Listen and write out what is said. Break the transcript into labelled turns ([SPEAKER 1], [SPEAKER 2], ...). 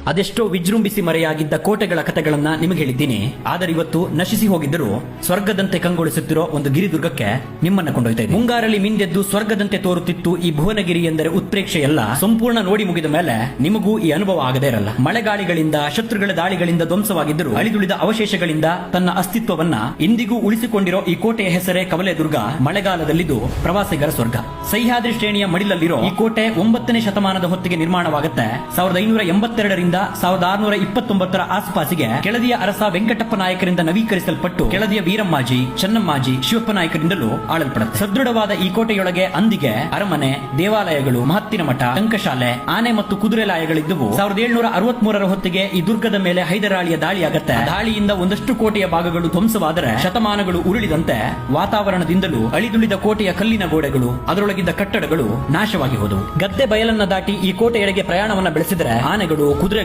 [SPEAKER 1] ಅದೆಷ್ಟೋ ವಿಜೃಂಭಿಸಿ ಮರೆಯಾಗಿದ್ದ ಕೋಟೆಗಳ ಕಥೆಗಳನ್ನ ನಿಮಗೆ ಹೇಳಿದ್ದೀನಿ. ಆದರೆ ಇವತ್ತು ನಶಿಸಿ ಹೋಗಿದ್ದರೂ ಸ್ವರ್ಗದಂತೆ ಕಂಗೊಳಿಸುತ್ತಿರೋ ಒಂದು ಗಿರಿದುರ್ಗಕ್ಕೆ ನಿಮ್ಮನ್ನ ಕೊಂಡೊಯ್ತಾ ಇದೆ. ಮುಂಗಾರಲ್ಲಿ ಮಿಂದೆದ್ದು ಸ್ವರ್ಗದಂತೆ ತೋರುತ್ತಿತ್ತು ಈ ಭುವನಗಿರಿ ಎಂದರೆ ಉತ್ಪ್ರೇಕ್ಷೆ ಎಲ್ಲ ಸಂಪೂರ್ಣ ನೋಡಿ ಮುಗಿದ ಮೇಲೆ ನಿಮಗೂ ಈ ಅನುಭವ ಆಗದೇ ಇರಲ್ಲ. ಮಳೆಗಾಳಿಗಳಿಂದ ಶತ್ರುಗಳ ದಾಳಿಗಳಿಂದ ಧ್ವಂಸವಾಗಿದ್ದರೂ ಅಳಿದುಳಿದ ಅವಶೇಷಗಳಿಂದ ತನ್ನ ಅಸ್ತಿತ್ವವನ್ನ ಇಂದಿಗೂ ಉಳಿಸಿಕೊಂಡಿರೋ ಈ ಕೋಟೆಯ ಹೆಸರೇ ಕವಲೇದುರ್ಗ. ಮಳೆಗಾಲದಲ್ಲಿದು ಪ್ರವಾಸಿಗರ ಸ್ವರ್ಗ. ಸಹ್ಯಾದ್ರಿ ಶ್ರೇಣಿಯ ಮಡಿಲಲ್ಲಿರೋ ಈ ಕೋಟೆ 9ನೇ ಶತಮಾನದ ಹೊತ್ತಿಗೆ ನಿರ್ಮಾಣವಾಗುತ್ತೆ. 1582ರಿಂದ 1629ರ ಆಸುಪಾಸಿಗೆ ಕೆಳದಿಯ ಅರಸ ವೆಂಕಟಪ್ಪ ನಾಯಕರಿಂದ ನವೀಕರಿಸಲ್ಪಟ್ಟು ಕೆಳದಿಯ ವೀರಮ್ಮಾಜಿ, ಚೆನ್ನಮ್ಮಾಜಿ, ಶಿವಪ್ಪ ನಾಯಕರಿಂದಲೂ ಆಳಲ್ಪಡುತ್ತೆ. ಸದೃಢವಾದ ಈ ಕೋಟೆಯೊಳಗೆ ಅಂದಿಗೆ ಅರಮನೆ, ದೇವಾಲಯಗಳು, ಮಹತ್ತಿನ ಮಠ, ಟಂಕಶಾಲೆ, ಆನೆ ಮತ್ತು ಕುದುರೆ ಲಾಯಗಳಿದ್ದವು. 1763ರ ಹೊತ್ತಿಗೆ ಈ ದುರ್ಗದ ಮೇಲೆ ಹೈದರಾಳಿಯ ದಾಳಿಯಾಗತ್ತೆ. ದಾಳಿಯಿಂದ ಒಂದಷ್ಟು ಕೋಟೆಯ ಭಾಗಗಳು ಧ್ವಂಸವಾದರೆ ಶತಮಾನಗಳು ಉರುಳಿದಂತೆ ವಾತಾವರಣದಿಂದಲೂ ಅಳಿದುಳಿದ ಕೋಟೆಯ ಕಲ್ಲಿನ ಗೋಡೆಗಳು, ಅದರೊಳಗಿದ್ದ ಕಟ್ಟಡಗಳು ನಾಶವಾಗಿ ಹೋದವು. ಗದ್ದೆ ಬಯಲನ್ನ ದಾಟಿ ಈ ಕೋಟೆಯೆಡೆಗೆ ಪ್ರಯಾಣವನ್ನ ಬೆಳೆಸಿದರೆ ಆನೆಗಳು, ಕುದುರೆ